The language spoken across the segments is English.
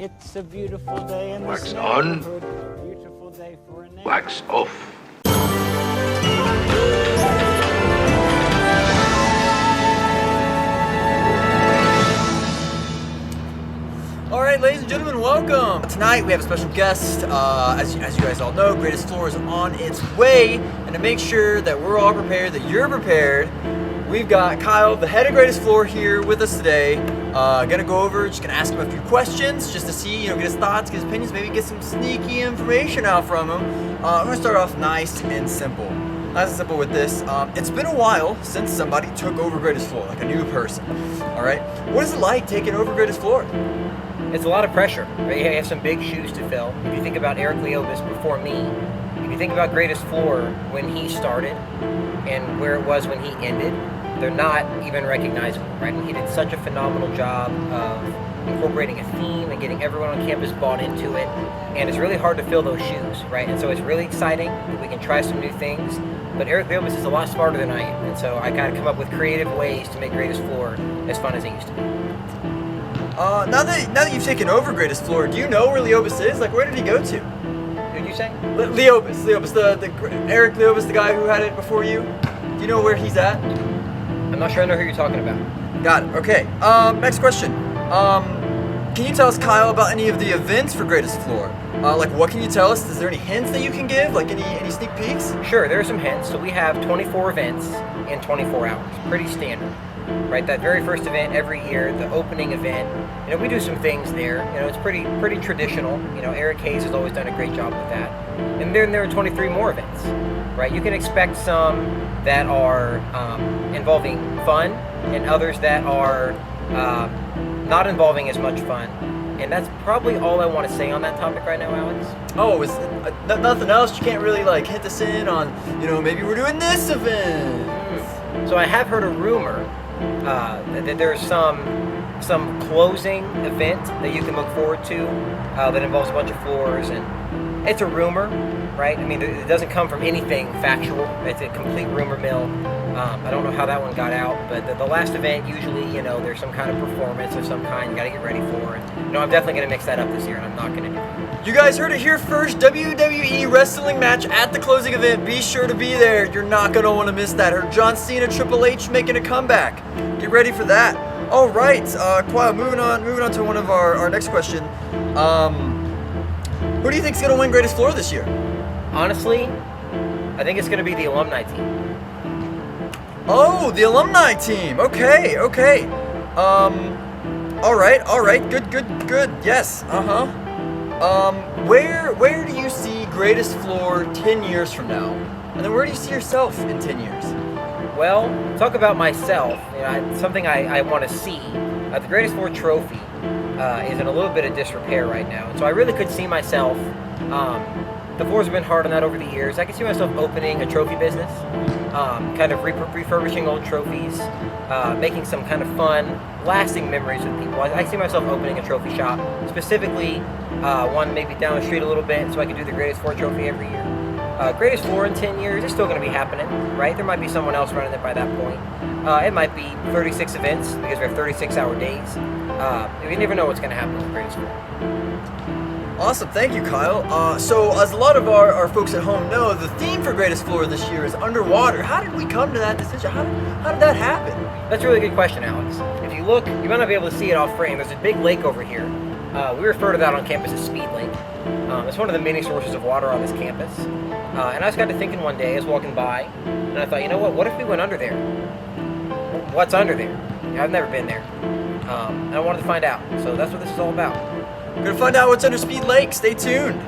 It's a beautiful day in Wax this on. neighborhood. A beautiful day for a neighborhood. Wax off. All right, ladies and gentlemen, welcome. Tonight we have a special guest. As you guys all know, Greatest Floor is on its way, and to make sure that we're all prepared, that you're prepared, we've got Kyle, the head of Greatest Floor, here with us today. Gonna go over, just gonna ask him a few questions, just to see, get his thoughts, get his opinions, maybe get some sneaky information out from him. I'm gonna start off nice and simple. Nice and simple with this. It's been a while since somebody took over Greatest Floor, like a new person. All right, what is it like taking over Greatest Floor? It's a lot of pressure, right? You have some big shoes to fill. If you think about Eric Leobis before me, if you think about Greatest Floor when he started and where it was when he ended, they're not even recognizable, right? And he did such a phenomenal job of incorporating a theme and getting everyone on campus bought into it. And it's really hard to fill those shoes, right? And so it's really exciting that we can try some new things. But Eric Leobis is a lot smarter than I am. And so I kind of come up with creative ways to make Greatest Floor as fun as it used to be. Now that you've taken over Greatest Floor, do you know where Leobis is? Like, where did he go to? Who'd you say? Leobis, the Eric Leobis, the guy who had it before you. Do you know where he's at? I'm not sure I know who you're talking about. Got it. Okay. Next question. Can you tell us, Kyle, about any of the events for Greatest Floor? Like, what can you tell us? Is there any hints that you can give? Like, any sneak peeks? Sure, there are some hints. So we have 24 events in 24 hours. Pretty standard. Right, that very first event every year, the opening event, we do some things there. It's pretty traditional. Eric Hayes has always done a great job with that. And then there are 23 more events, right? You can expect some that are involving fun and others that are not involving as much fun. And that's probably all I want to say on that topic right now, Alex. Oh, is nothing else? You can't really hint us in on, maybe we're doing this event. So I have heard a rumor that there's some closing event that you can look forward to that involves a bunch of floors, and it's a rumor, right? I mean, it doesn't come from anything factual. It's a complete rumor mill. I don't know how that one got out, but the last event usually, there's some kind of performance of some kind you got to get ready for. And I'm definitely going to mix that up this year, and I'm not going to do it. You guys heard it here first. WWE wrestling match at the closing event. Be sure to be there. You're not going to want to miss that. Heard John Cena, Triple H making a comeback. Get ready for that. All right, Kyle, moving on to one of our next question. Who do you think's going to win Greatest Floor this year? Honestly, I think it's going to be the alumni team. Oh, the alumni team. Okay. All right. Good. Yes. Where do you see Greatest Floor 10 years from now? And then where do you see yourself in 10 years? Well, talk about myself. Something I want to see. The Greatest Floor trophy is in a little bit of disrepair right now. And so I really could see myself, the floors have been hard on that over the years. I could see myself opening a trophy business, kind of refurbishing old trophies, making some kind of fun, lasting memories with people. I see myself opening a trophy shop, specifically one maybe down the street a little bit, so I could do the Greatest Floor trophy every year. Greatest Floor in 10 years is still going to be happening, right? There might be someone else running it by that point. It might be 36 events because we have 36-hour days. You never know what's going to happen with Greatest Floor. Awesome, thank you, Kyle. So, as a lot of our folks at home know, the theme for Greatest Floor this year is underwater. How did we come to that decision? How did that happen? That's a really good question, Alex. If you look, you might not be able to see it off frame. There's a big lake over here. We refer to that on campus as Speed Lake. It's one of the many sources of water on this campus. And I just got to thinking one day, I was walking by, and I thought, what if we went under there? What's under there? I've never been there. And I wanted to find out. So that's what this is all about. We're gonna find out what's under Speed Lake. Stay tuned.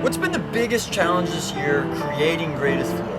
What's been the biggest challenge this year creating Greatest Floor?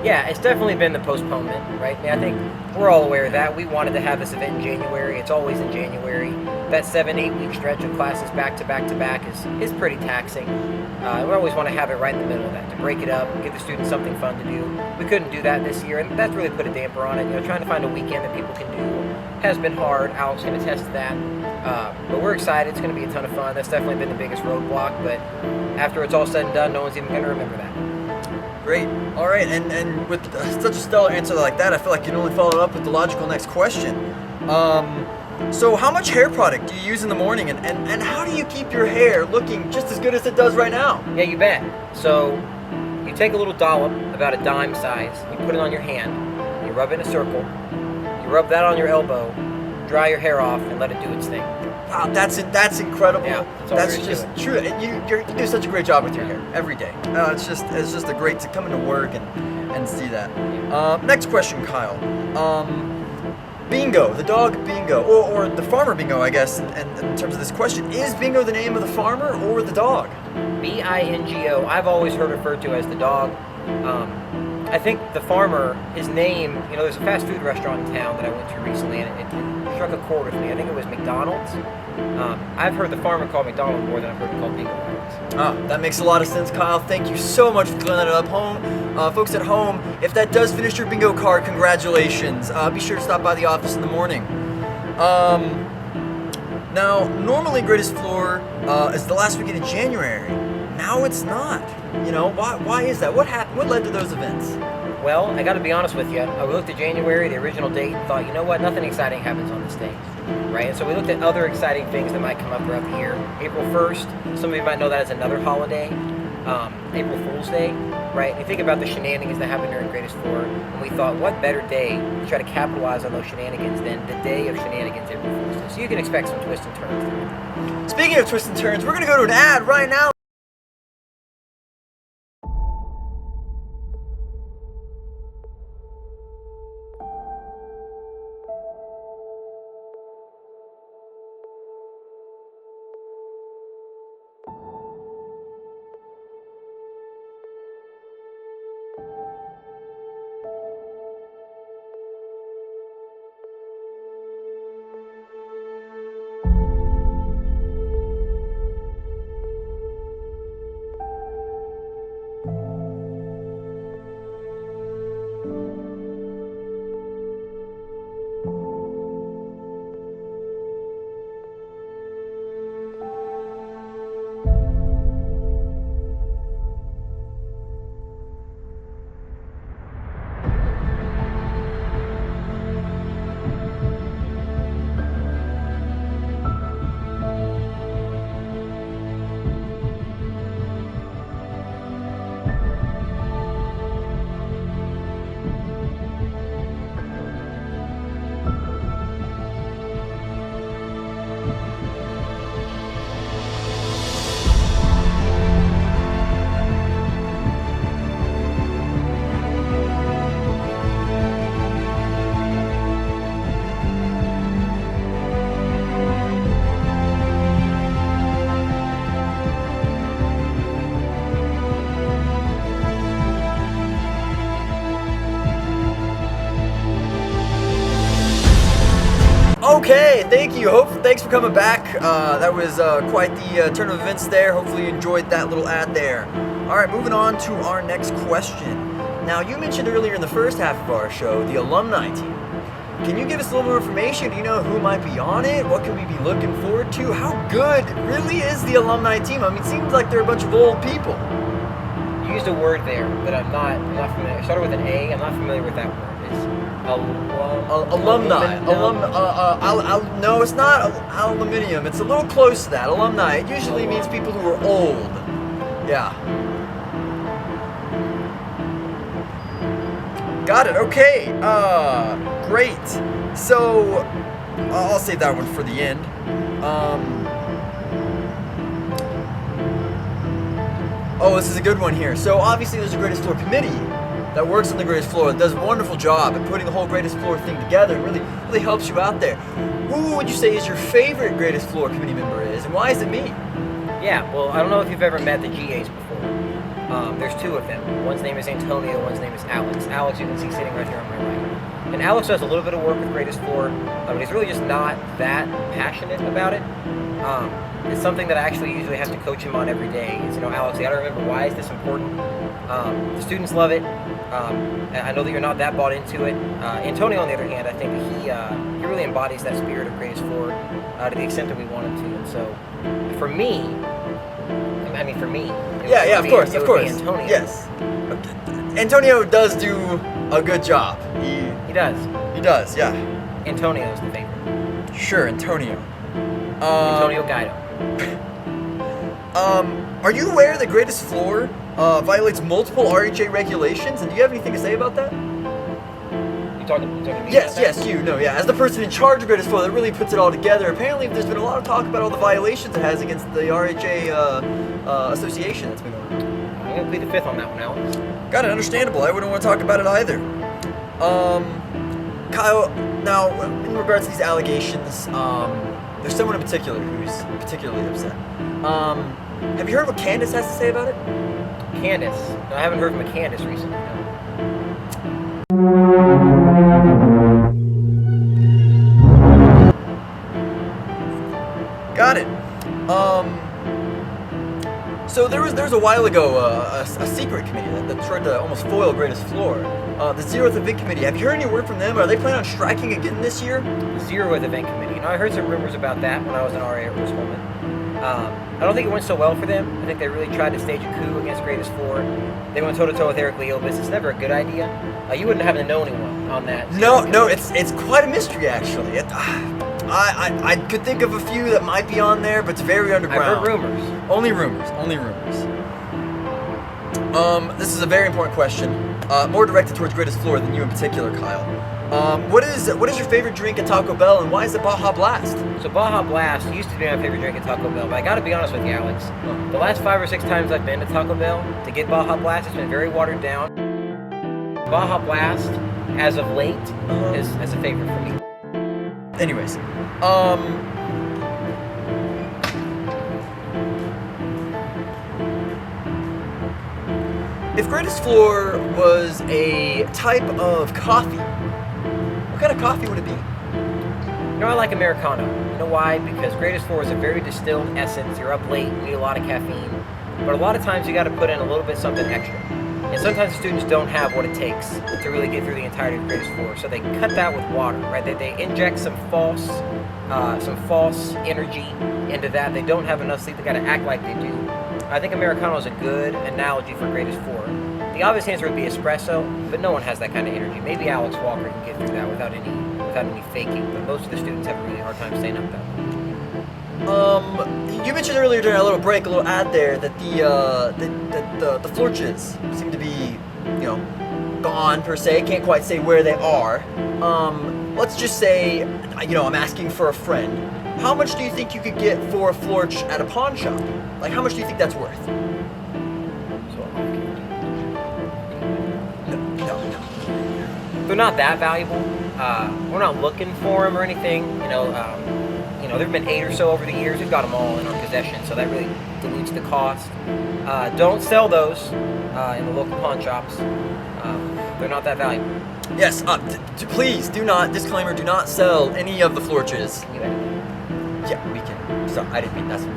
Yeah, it's definitely been the postponement, right? I think we're all aware of that. We wanted to have this event in January. It's always in January. That 7-8 week stretch of classes back to back is pretty taxing. We always want to have it right in the middle of that, to break it up, give the students something fun to do. We couldn't do that this year, and that's really put a damper on it. Trying to find a weekend that people can do has been hard. Alex can attest to that. But we're excited. It's going to be a ton of fun. That's definitely been the biggest roadblock, but after it's all said and done, no one's even going to remember that. Great. All right, and with such a stellar answer like that, I feel like you can only follow it up with the logical next question. So how much hair product do you use in the morning, and how do you keep your hair looking just as good as it does right now? Yeah, you bet. So you take a little dollop, about a dime size, you put it on your hand, you rub it in a circle, you rub that on your elbow, dry your hair off, and let it do its thing. Wow, that's incredible. Yeah, that's just true. You do such a great job with your hair every day. It's just a great to come into work and see that. Next question, Kyle. Bingo, the dog Bingo, or the farmer Bingo, I guess. And in terms of this question, is Bingo the name of the farmer or the dog? Bingo. I've always heard referred to as the dog. I think the farmer, his name, there's a fast food restaurant in town that I went to recently, and it struck a chord with me. I think it was McDonald's. I've heard the farmer called McDonald more than I've heard it called Bingo. That makes a lot of sense, Kyle. Thank you so much for clearing that up home. Folks at home, if that does finish your bingo card, congratulations. Be sure to stop by the office in the morning. Now, normally Greatest Floor is the last weekend of January. Now it's not. Why is that? What happened? What led to those events? Well, I got to be honest with you. We looked at January, the original date, and thought, you know what? Nothing exciting happens on this day, right? And so we looked at other exciting things that might come up throughout the year. April 1st, some of you might know that as another holiday. April Fool's Day, right? You think about the shenanigans that happen during Greatest Floor, and we thought, what better day to try to capitalize on those shenanigans than the day of shenanigans, April Fool's Day? So you can expect some twists and turns. Speaking of twists and turns, we're going to go to an ad right now. Okay, thank you. Thanks for coming back. That was quite the turn of events there. Hopefully you enjoyed that little ad there. All right, moving on to our next question. Now, you mentioned earlier in the first half of our show the alumni team. Can you give us a little more information? Do you know who might be on it? What can we be looking forward to? How good really is the alumni team? I mean, it seems like they're a bunch of old people. You used a word there that I'm not familiar. It started with an A. I'm not familiar with that word. Alumni. No, it's not aluminium. It's a little close to that. Alumni. It usually means people who are old. Yeah. Got it. Okay. Great. So, I'll save that one for the end. Oh, this is a good one here. So, obviously, there's a Greatest Floor committee that works on the Greatest Floor, that does a wonderful job at putting the whole Greatest Floor thing together, and really helps you out there. Who would you say is your favorite Greatest Floor committee member is, and why is it me? Yeah, well, I don't know if you've ever met the GAs before. There's two of them. One's name is Antonio, one's name is Alex. Alex, you can see sitting right here on my right. And Alex does a little bit of work with Greatest Floor, but he's really just not that passionate about it. It's something that I actually usually have to coach him on every day. It's, Alex, you gotta remember, why is this important? The students love it. I know that you're not that bought into it. Antonio, on the other hand, I think that he really embodies that spirit of Greatest Floor to the extent that we want him to. And so, for me, Yeah, of course. Antonio. Yes. Antonio does do a good job. He does. He does, yeah. Antonio's the favorite. Sure, Antonio. Antonio Guido. Are you aware the greatest floor violates multiple RHA regulations? And do you have anything to say about that? You talking to me? Yes, about that? yes, you know, yeah. As the person in charge of greatest floor that really puts it all together, apparently there's been a lot of talk about all the violations it has against the RHA association that's been going on. I'm gonna plead the fifth on that one, Alex. Got it, understandable. I wouldn't want to talk about it either. Kyle, now, in regards to these allegations, there's someone in particular who's particularly upset. Have you heard what Candace has to say about it? Candace. No, I haven't heard from a Candace recently. No. Got it. So there was a while ago a secret committee that tried to almost foil Greatest Floor. The Zeroth Event Committee. Have you heard any word from them? Are they planning on striking again this year? Zeroth Event Committee. You know, I heard some rumors about that when I was an RA at Roosevelt. I don't think it went so well for them. I think they really tried to stage a coup against Greatest Floor. They went toe-to-toe with Eric Leobis. It's never a good idea. You wouldn't happen to know anyone on that. No, it's quite a mystery actually. I could think of a few that might be on there, but it's very underground. I've heard rumors. Only rumors. This is a very important question. More directed towards Greatest Floor than you in particular, Kyle. What is your favorite drink at Taco Bell, and why is it Baja Blast? So Baja Blast used to be my favorite drink at Taco Bell, but I gotta be honest with you, Alex. The last 5 or 6 times I've been to Taco Bell to get Baja Blast, it's been very watered down. Baja Blast, as of late, is a favorite for me. Anyways, if Greatest Floor was a type of coffee, what kind of coffee would it be? You know, I like Americano. You know why? Because Greatest Floor is a very distilled essence. You're up late, you need a lot of caffeine. But a lot of times you gotta put in a little bit something extra. And sometimes the students don't have what it takes to really get through the entirety of Greatest Floor. So they cut that with water, right? They inject some false energy into that. They don't have enough sleep, they gotta act like they do. I think Americano is a good analogy for Greatest Floor. The obvious answer would be espresso, but no one has that kind of energy. Maybe Alex Walker can get through that without any faking, but most of the students have a really hard time staying up that way. You mentioned earlier during our little break, a little ad there, that the florches seem to be, you know, gone per se. Can't quite say where they are. Let's just say, you know, I'm asking for a friend. How much do you think you could get for a florch at a pawn shop? Like, how much do you think that's worth? No. They're not that valuable. We're not looking for them or anything. You know, there've been 8 or so over the years. We've got them all in our possession, so that really dilutes the cost. Don't sell those in the local pawn shops. They're not that valuable. Yes. Please do not. Disclaimer: do not sell any of the florches. Yeah, we can. Sorry, I didn't mean that's true.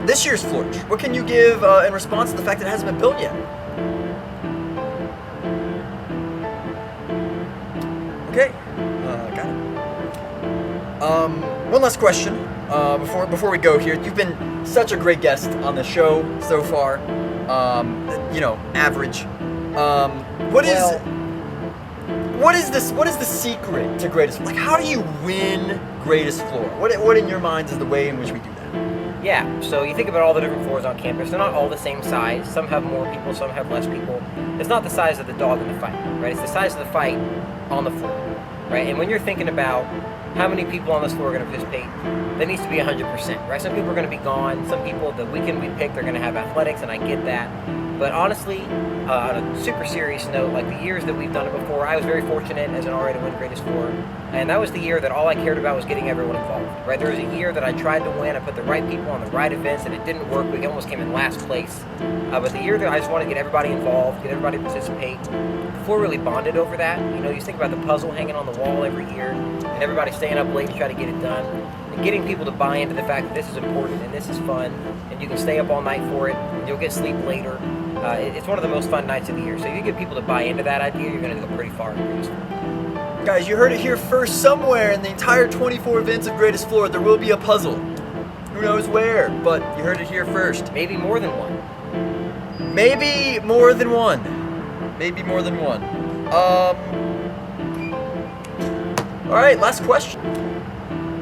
This year's florch. What can you give in response to the fact that it hasn't been built yet? Okay, got it. One last question before we go here. You've been such a great guest on the show so far. You know, average. What is the secret to Greatest Floor? Like, how do you win Greatest Floor? What in your minds is the way in which we do that? Yeah, so you think about all the different floors on campus. They're not all the same size. Some have more people, some have less people. It's not the size of the dog in the fight, right? It's the size of the fight on the floor, right? And when you're thinking about how many people on this floor are going to participate, that needs to be 100%, right? Some people are going to be gone. Some people, the weekend we pick, they're going to have athletics, and I get that. But honestly, on a super serious note, like the years that we've done it before, I was very fortunate as an RA to win Greatest Floor. And that was the year that all I cared about was getting everyone involved, right? There was a year that I tried to win. I put the right people on the right events, and it didn't work. We almost came in last place. But the year that I just wanted to get everybody involved, get everybody to participate, before really bonded over that. You know, you think about the puzzle hanging on the wall every year, and everybody staying up late to try to get it done. And getting people to buy into the fact that this is important and this is fun, and you can stay up all night for it, and you'll get sleep later. It's one of the most fun nights of the year. So if you get people to buy into that idea, you're going to go pretty far in Greatest Floor. Guys, you heard it here first. Somewhere in the entire 24 events of Greatest Floor, there will be a puzzle. Who knows where, but you heard it here first. Maybe more than one. Maybe more than one. Maybe more than one. All right, last question.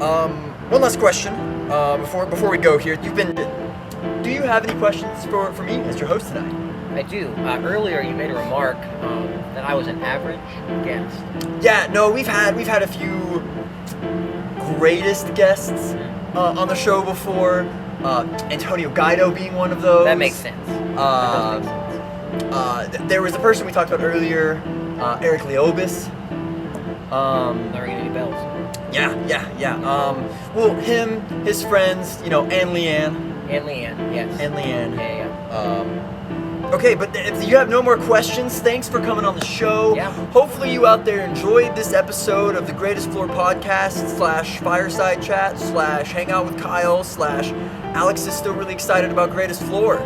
One last question. Before we go here, do you have any questions for me as your host tonight? I do. Earlier, you made a remark that I was an average guest. Yeah, no, we've had a few greatest guests on the show before. Antonio Guido being one of those. That makes sense. That does make sense. There was the person we talked about earlier, Eric Leobis. Not ringing any bells. Yeah. Well, him, his friends, Ann Leanne. And Leanne, yes. Ann Leanne. Yeah. Okay, but if you have no more questions, thanks for coming on the show. Yeah. Hopefully you out there enjoyed this episode of the Greatest Floor Podcast / Fireside Chat / Hangout with Kyle / Alex is still really excited about Greatest Floor.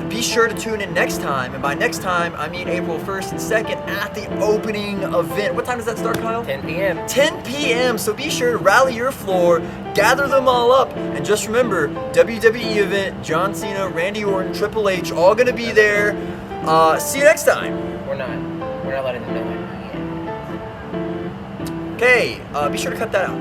Be sure to tune in next time, and by next time, I mean April 1st and 2nd at the opening event. What time does that start, Kyle? 10 p.m. 10 p.m. So be sure to rally your floor, gather them all up, and just remember, WWE event, John Cena, Randy Orton, Triple H, all gonna be there. See you next time. We're not letting them know that yet. Okay, be sure to cut that out.